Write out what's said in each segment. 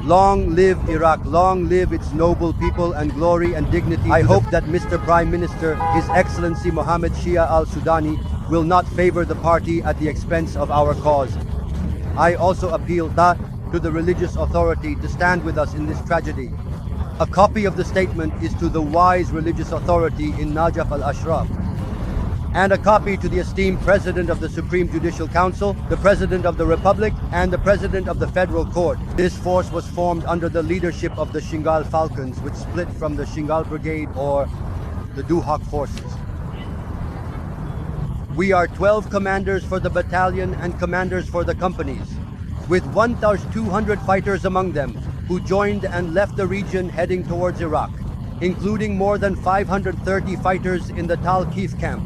Long live Iraq, long live its noble people and glory and dignity. I hope that Mr. Prime Minister, His Excellency Mohammed Shia al-Sudani, will not favor the party at the expense of our cause. I also appeal to the religious authority to stand with us in this tragedy. A copy of the statement is to the wise religious authority in Najaf al-Ashraf, and a copy to the esteemed President of the Supreme Judicial Council, the President of the Republic, and the President of the Federal Court. This force was formed under the leadership of the Shingal Falcons, which split from the Shingal Brigade or the Duhok forces. We are 12 commanders for the battalion and commanders for the companies, with 1,200 fighters among them, who joined and left the region heading towards Iraq, including more than 530 fighters in the Tal Kif camp.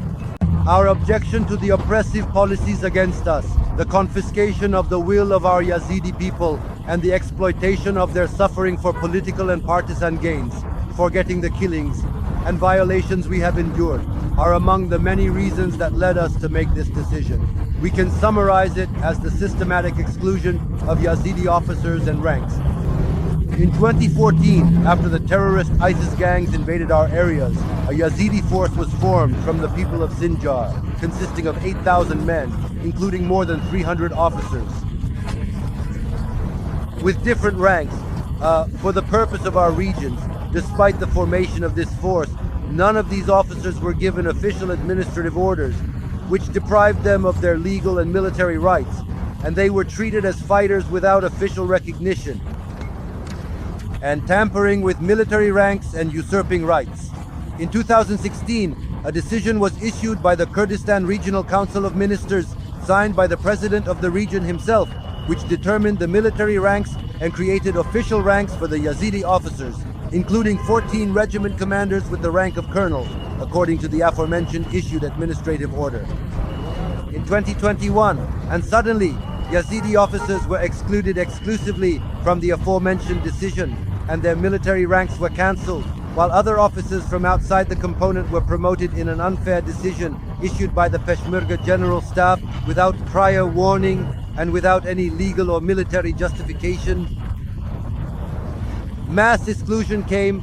Our objection to the oppressive policies against us, the confiscation of the will of our Yazidi people, and the exploitation of their suffering for political and partisan gains, forgetting the killings and violations we have endured, are among the many reasons that led us to make this decision. We can summarize it as the systematic exclusion of Yazidi officers and ranks. In 2014, after the terrorist ISIS gangs invaded our areas, a Yazidi force was formed from the people of Sinjar, consisting of 8,000 men, including more than 300 officers, with different ranks, for the purpose of our regions. Despite the formation of this force, none of these officers were given official administrative orders, which deprived them of their legal and military rights, and they were treated as fighters without official recognition, and tampering with military ranks and usurping rights. In 2016, a decision was issued by the Kurdistan Regional Council of Ministers, signed by the president of the region himself, which determined the military ranks and created official ranks for the Yazidi officers, including 14 regiment commanders with the rank of colonel, according to the aforementioned issued administrative order. In 2021, and suddenly, Yazidi officers were excluded exclusively from the aforementioned decision, and their military ranks were cancelled, while other officers from outside the component were promoted in an unfair decision issued by the Peshmerga General Staff without prior warning and without any legal or military justification. Mass exclusion came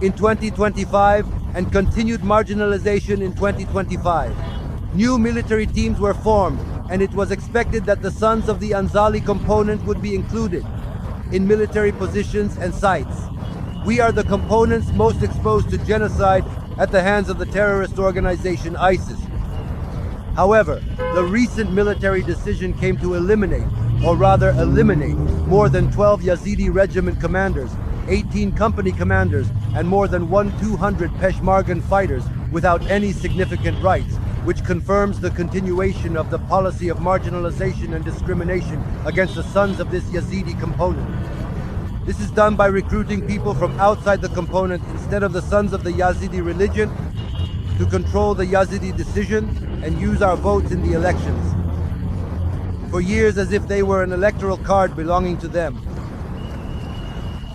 in 2025 and continued marginalization in 2025. New military teams were formed, and it was expected that the sons of the Anzali component would be included in military positions and sites. We are the components most exposed to genocide at the hands of the terrorist organization ISIS. However, the recent military decision came to eliminate more than 12 Yazidi regiment commanders, 18 company commanders, and more than 1,200 Peshmergan fighters without any significant rights, which confirms the continuation of the policy of marginalization and discrimination against the sons of this Yazidi component. This is done by recruiting people from outside the component instead of the sons of the Yazidi religion to control the Yazidi decision and use our votes in the elections for years as if they were an electoral card belonging to them.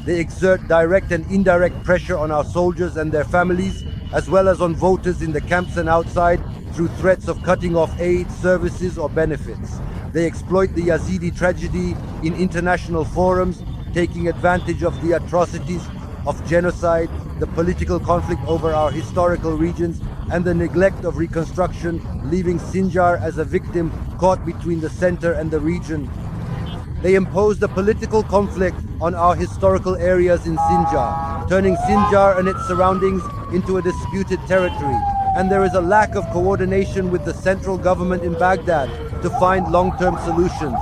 They exert direct and indirect pressure on our soldiers and their families, as well as on voters in the camps and outside, through threats of cutting off aid, services, or benefits. They exploit the Yazidi tragedy in international forums, taking advantage of the atrocities of genocide, the political conflict over our historical regions, and the neglect of reconstruction, leaving Sinjar as a victim caught between the center and the region. They imposed a political conflict on our historical areas in Sinjar, turning Sinjar and its surroundings into a disputed territory. And there is a lack of coordination with the central government in Baghdad to find long-term solutions.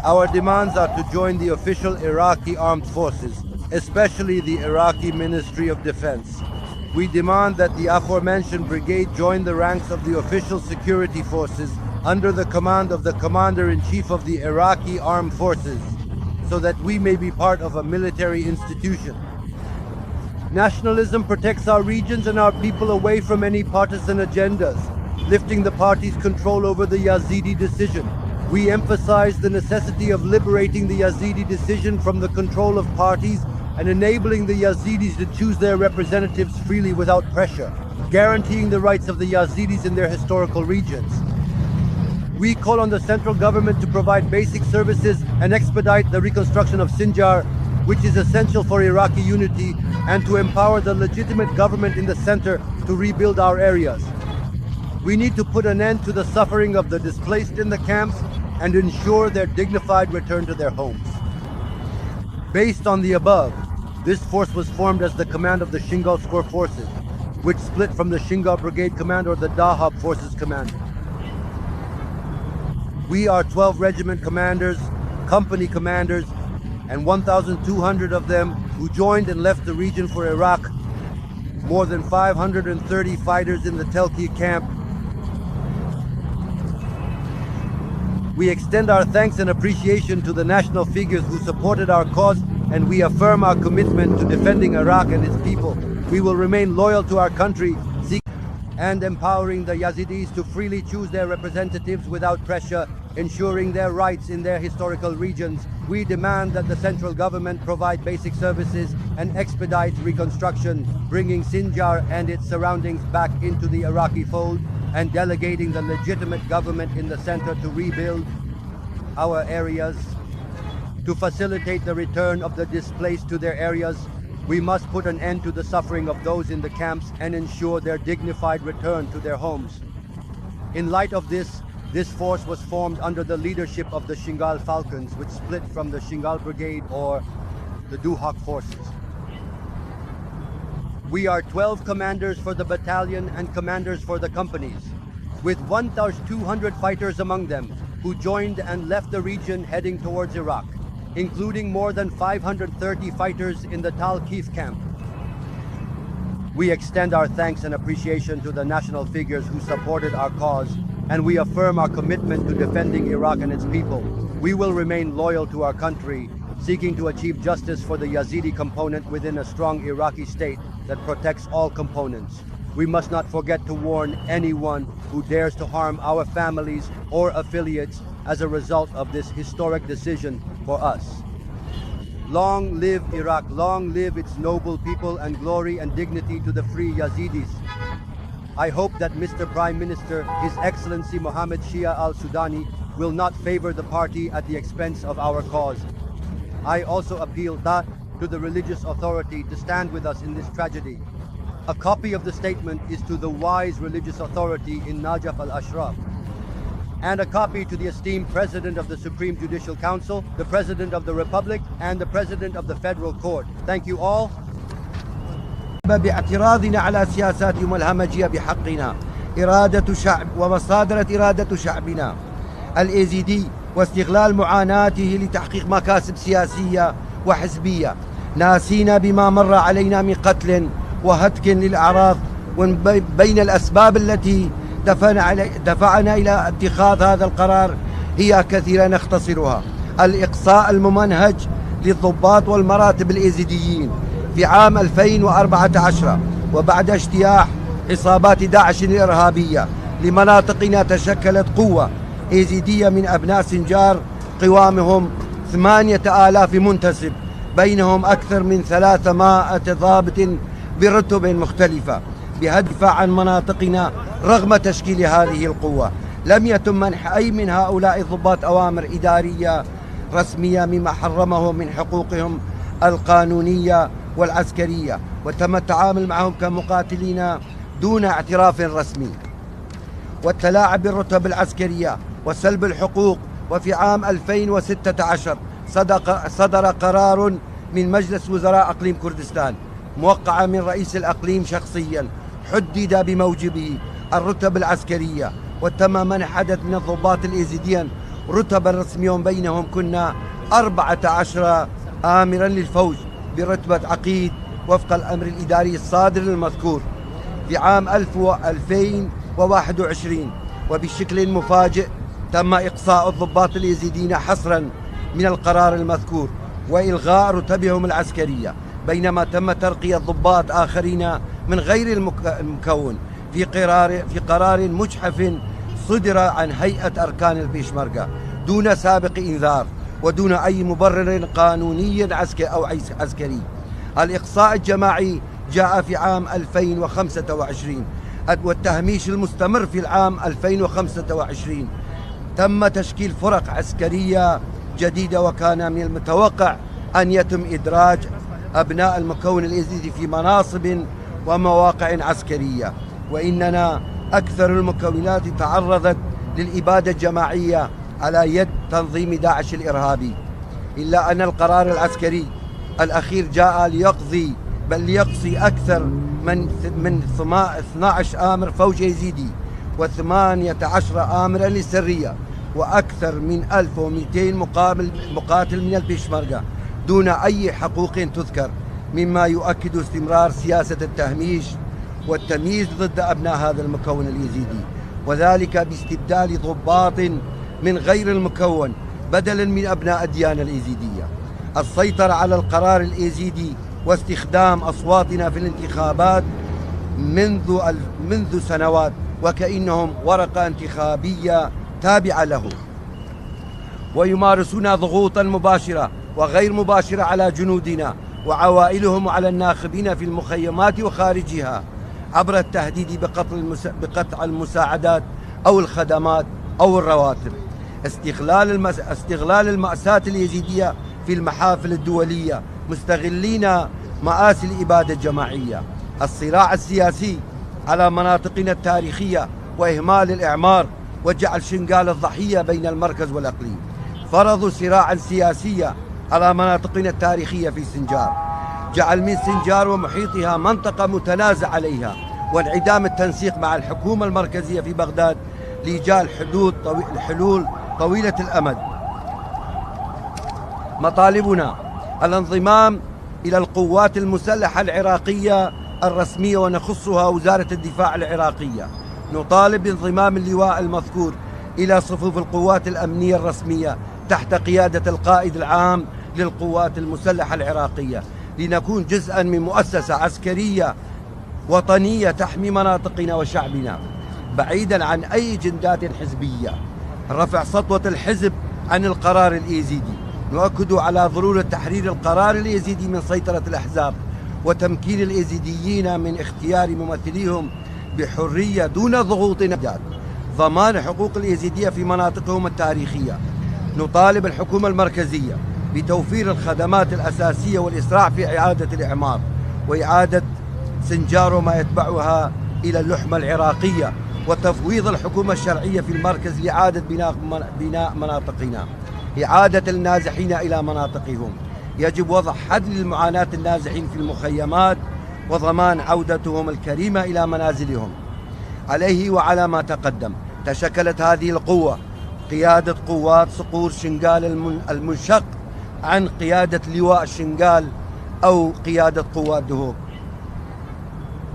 Our demands are to join the official Iraqi armed forces, especially the Iraqi Ministry of Defense. We demand that the aforementioned brigade join the ranks of the official security forces under the command of the Commander-in-Chief of the Iraqi Armed Forces, so that we may be part of a military institution. Nationalism protects our regions and our people away from any partisan agendas, lifting the party's control over the Yazidi decision. We emphasize the necessity of liberating the Yazidi decision from the control of parties and enabling the Yazidis to choose their representatives freely without pressure, guaranteeing the rights of the Yazidis in their historical regions. We call on the central government to provide basic services and expedite the reconstruction of Sinjar, which is essential for Iraqi unity, and to empower the legitimate government in the center to rebuild our areas. We need to put an end to the suffering of the displaced in the camps and ensure their dignified return to their homes. Based on the above, this force was formed as the command of the Shingal Corps forces, which split from the Shingal Brigade Command or the Duhok Forces Command. We are 12 regiment commanders, company commanders, and 1,200 of them who joined and left the region for Iraq, more than 530 fighters in the Telki camp. We extend our thanks and appreciation to the national figures who supported our cause, and we affirm our commitment to defending Iraq and its people. We will remain loyal to our country, and empowering the Yazidis to freely choose their representatives without pressure, ensuring their rights in their historical regions. We demand that the central government provide basic services and expedite reconstruction, bringing Sinjar and its surroundings back into the Iraqi fold, and delegating the legitimate government in the center to rebuild our areas. To facilitate the return of the displaced to their areas, we must put an end to the suffering of those in the camps and ensure their dignified return to their homes. In light of this force was formed under the leadership of the Shingal Falcons, which split from the Shingal Brigade or the Duhok forces. We are 12 commanders for the battalion and commanders for the companies, with 1,200 fighters among them who joined and left the region heading towards Iraq, including more than 530 fighters in the Tal Kif camp. We extend our thanks and appreciation to the national figures who supported our cause, and we affirm our commitment to defending Iraq and its people. We will remain loyal to our country, seeking to achieve justice for the Yazidi component within a strong Iraqi state that protects all components. We must not forget to warn anyone who dares to harm our families or affiliates as a result of this historic decision for us. Long live Iraq, long live its noble people, and glory and dignity to the free Yazidis. I hope that Mr. Prime Minister, His Excellency Mohammed Shia al-Sudani, will not favor the party at the expense of our cause. I also appeal to the religious authority to stand with us in this tragedy. A copy of the statement is to the wise religious authority in Najaf al-Ashraf, and a copy to the esteemed President of the Supreme Judicial Council, the President of the Republic, and the President of the Federal Court. Thank you all. باعتراضنا على سياساتهم الهمجية بحقنا إرادة شعب ومصادرة إرادة شعبنا الإيزيدي، واستغلال معاناته لتحقيق مكاسب سياسية وحزبية، ناسينا بما مر علينا من قتل وهتك للأعراض. بين الأسباب التي دفعنا إلى اتخاذ هذا القرار هي كثيرة، نختصرها: الإقصاء الممنهج للضباط والمراتب الإيزيديين في عام 2014، وبعد اجتياح عصابات داعش الإرهابية لمناطقنا تشكلت قوة إيزيدية من أبناء سنجار قوامهم 8,000 منتسب، بينهم أكثر من 300 ضابط برتب مختلفة، بهدف عن مناطقنا. رغم تشكيل هذه القوة لم يتم منح أي من هؤلاء الضباط أوامر إدارية رسمية، مما حرمهم من حقوقهم القانونية والعسكرية، وتم التعامل معهم كمقاتلين دون اعتراف رسمي، والتلاعب بالرتب العسكرية وسلب الحقوق. وفي عام 2016 صدر قرار من مجلس وزراء أقليم كردستان موقعة من رئيس الأقليم شخصيا، حدد بموجبه الرتب العسكرية، وتم منح عدد من الضباط الإيزيديين رتبا رسميا، بينهم كنا 14 آمرا للفوج برتبة عقيد وفق الأمر الإداري الصادر المذكور في عام 2021. وبشكل مفاجئ تم إقصاء الضباط الإيزيديين حصرا من القرار المذكور وإلغاء رتبهم العسكرية، بينما تم ترقية ضباط آخرين من غير المكون في قرار مجحف صدر عن هيئة أركان البيشمركة دون سابق إنذار ودون أي مبرر قانوني أو عسكري. الإقصاء الجماعي جاء في عام 2025، والتهميش المستمر في العام 2025 تم تشكيل فرق عسكرية جديدة، وكان من المتوقع أن يتم إدراج أبناء المكون الإيزيدي في مناصب ومواقع عسكرية، وإننا أكثر المكونات تعرضت للإبادة الجماعية على يد تنظيم داعش الإرهابي، إلا أن القرار العسكري الأخير جاء ليقصي أكثر من 12 آمر فوج يزيدي و18 آمرا للسرية وأكثر من 1200 مقاتل من البيشمركة دون أي حقوق تذكر، مما يؤكد استمرار سياسة التهميش والتمييز ضد أبناء هذا المكون اليزيدي، وذلك باستبدال ضباط من غير المكون بدلا من أبناء الديانة الإيزيدية. السيطرة على القرار الإيزيدي واستخدام أصواتنا في الانتخابات منذ سنوات وكأنهم ورقة انتخابية تابعة له، ويمارسون ضغوطا مباشرة وغير مباشرة على جنودنا وعوائلهم وعلى الناخبين في المخيمات وخارجها عبر التهديد بقطع المساعدات أو الخدمات أو الرواتب، استغلال المأساة اليزيدية في المحافل الدولية مستغلين مآسي الإبادة الجماعية، الصراع السياسي على مناطقنا التاريخية وإهمال الإعمار وجعل شنغال الضحية بين المركز والأقليم، فرضوا صراعا سياسيا على مناطقنا التاريخية في سنجار، جعل من سنجار ومحيطها منطقة متنازع عليها، وانعدام التنسيق مع الحكومة المركزية في بغداد لإيجاد حلول طويلة الأمد. مطالبنا الانضمام إلى القوات المسلحة العراقية الرسمية، ونخصها وزارة الدفاع العراقية. نطالب بانضمام اللواء المذكور إلى صفوف القوات الأمنية الرسمية تحت قيادة القائد العام للقوات المسلحة العراقية، لنكون جزءا من مؤسسة عسكرية وطنية تحمي مناطقنا وشعبنا بعيدا عن أي جندات حزبية. رفع سطوة الحزب عن القرار الإيزيدي، نؤكد على ضرورة تحرير القرار الإيزيدي من سيطرة الأحزاب وتمكين الإيزيديين من اختيار ممثليهم بحرية دون ضغوط نجات، ضمان حقوق الإيزيدية في مناطقهم التاريخية. نطالب الحكومة المركزية بتوفير الخدمات الأساسية والإسراع في إعادة الإعمار وإعادة سنجار وما يتبعها إلى اللحمة العراقية، وتفويض الحكومة الشرعية في المركز لإعادة بناء مناطقنا، إعادة النازحين إلى مناطقهم. يجب وضع حد للمعاناة النازحين في المخيمات وضمان عودتهم الكريمة إلى منازلهم. عليه وعلى ما تقدم تشكلت هذه القوة قيادة قوات صقور شنغال المنشق عن قيادة لواء شنغال أو قيادة قوات دهوك.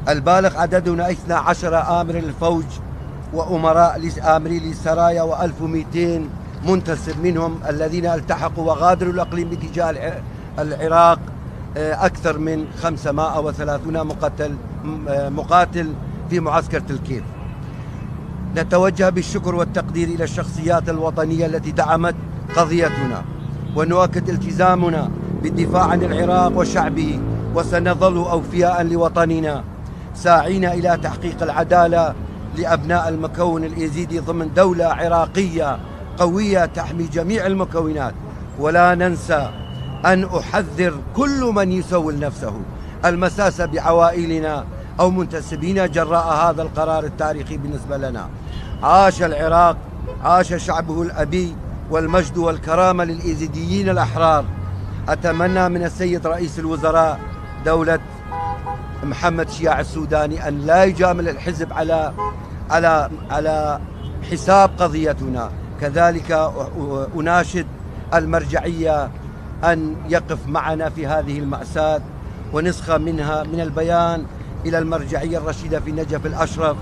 البالغ عددنا 12 آمر للفوج وأمراء آمري للسرايا و1200 منتسب منهم الذين التحقوا وغادروا الأقليم باتجاه العراق، أكثر من 530 مقاتل في معسكر الكيف. نتوجه بالشكر والتقدير إلى الشخصيات الوطنية التي دعمت قضيتنا، ونؤكد التزامنا بالدفاع عن العراق وشعبه، وسنظل أوفياء لوطننا ساعين إلى تحقيق العدالة لأبناء المكون الإيزيدي ضمن دولة عراقية قوية تحمي جميع المكونات. ولا ننسى أن أحذر كل من يسول نفسه المساس بعوائلنا أو منتسبين جراء هذا القرار التاريخي بالنسبة لنا. عاش العراق، عاش شعبه الأبي، والمجد والكرامة للإيزيديين الأحرار. أتمنى من السيد رئيس الوزراء دولة محمد شياع السوداني أن لا يجامل الحزب على حساب قضيتنا. كذلك أناشد المرجعية أن يقف معنا في هذه المأساة، ونسخة منها من البيان إلى المرجعية الرشيدة في نجف الأشرف،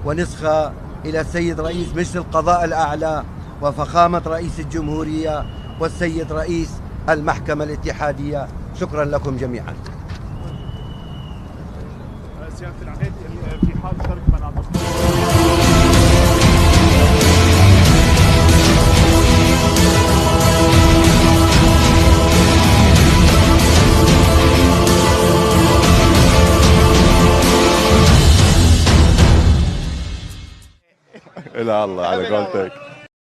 ونسخة إلى السيد رئيس مجلس القضاء الأعلى وفخامة رئيس الجمهورية والسيد رئيس المحكمة الاتحادية. شكرا لكم جميعا. سيادة العقيد، في حال ترك مناطق لا الله على قولتك.